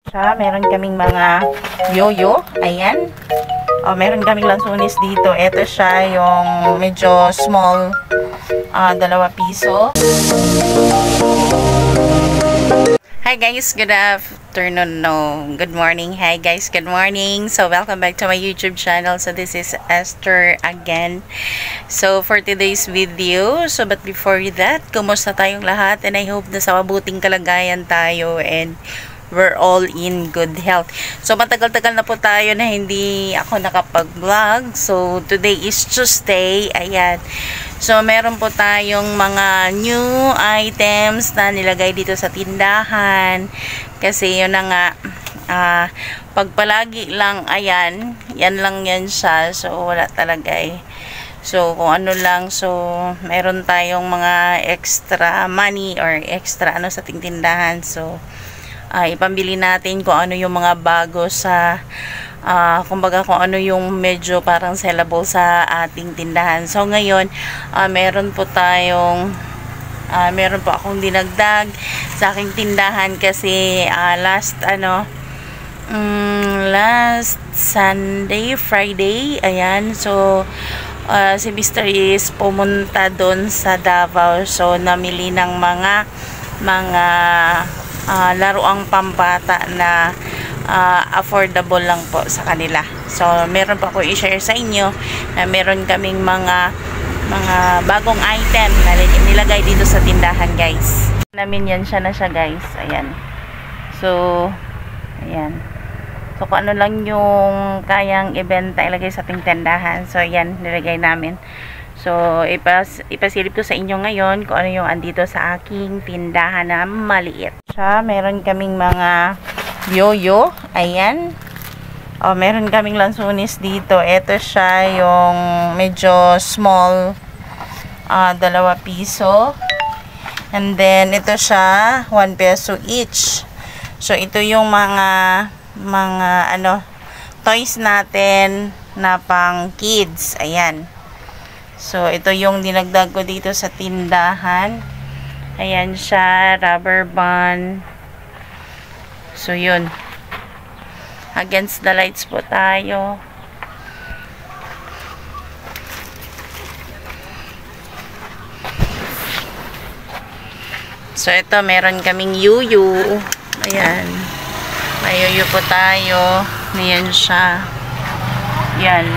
Meron kaming mga yoyo. Ayan. Meron kaming lansunis dito. Ito siya yung medyo small, 2 piso. Hi guys, good afternoon, good morning. Hi guys, good morning. So welcome back to my YouTube channel. So this is Esther again. So for today's video, but before that, kumusta tayong lahat? And I hope na sa mabuting kalagayan tayo and we're all in good health. So matagal-tagal na po tayo na hindi ako nakapag-vlog. So today is Tuesday. Ayan. So meron po tayong mga new items na nilagay dito sa tindahan. Kasi yun na nga, pagpalagi lang, ayan, yan lang yan siya. So wala talaga eh. So kung ano lang, so meron tayong mga extra money or extra ano sa tindahan. So ipambili natin kung ano yung mga bago sa kumbaga kung ano yung medyo parang sellable sa ating tindahan. So ngayon meron po akong dinagdag sa aking tindahan kasi last Sunday, Friday, ayan. So si Mr. is pumunta doon sa Davao. So namili ng mga laruang pambata na affordable lang po sa kanila. So meron pa ako i-share sa inyo na meron kaming mga bagong item na nilagay dito sa tindahan, guys. Namin yan siya guys. Ayan. So ayan. So kung ano lang yung kayang ibenta ilagay sa ating tindahan. So ayan, nilagay namin. So, ipasilip ko sa inyo ngayon kung ano yung andito sa aking tindahan na maliit. Meron kaming mga yoyo. Ayan. Meron kaming lansunis dito. Ito siya yung medyo small, 2 piso. And then, ito siya, 1 peso each. So, ito yung mga toys natin na pang kids. Ayan. So, ito yung dinagdag ko dito sa tindahan. Ayan siya, rubber band. So, yun. Against the lights po tayo. So, ito, meron kaming yuyu. Ayan. May yuyu po tayo. Ayan siya. Yan.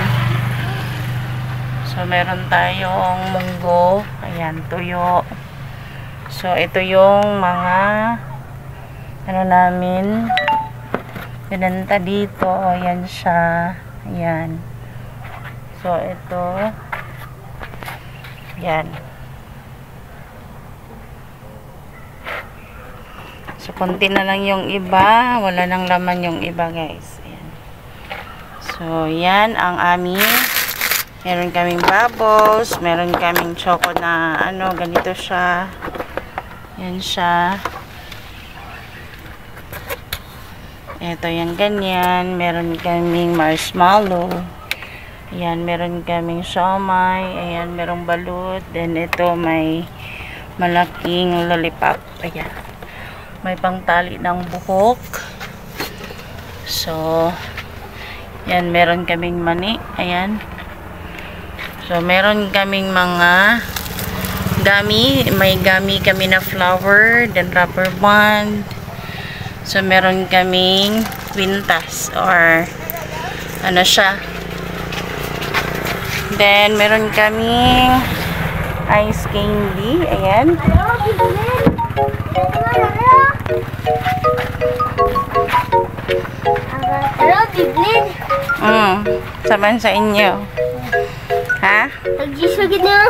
So, meron tayong munggo. Ayan, tuyo. So, ito yung mga namin pinanta dito. Ayan siya. Ayan. So, ito. Ayan. So, konti na lang yung iba. Wala nang laman yung iba, guys. Ayan. So, yan ang aming meron kaming bubbles, meron kaming choco na ganito siya. Yan siya. Ito yan ganyan. Meron kaming marshmallow. Ayan, meron kaming siomai. Ayan, merong balut. Then ito may malaking lollipop. Ayan. May pangtali ng buhok. So, yan, meron kaming mani. Ayan. So, meron kaming mga gummy. May gummy kami na flower, then rubber band. So, meron kaming quintas or ano siya. Then, meron kaming ice candy. Ayan. Hello, Biblin. Saman sa inyo. Ha? Nag-gisagin na.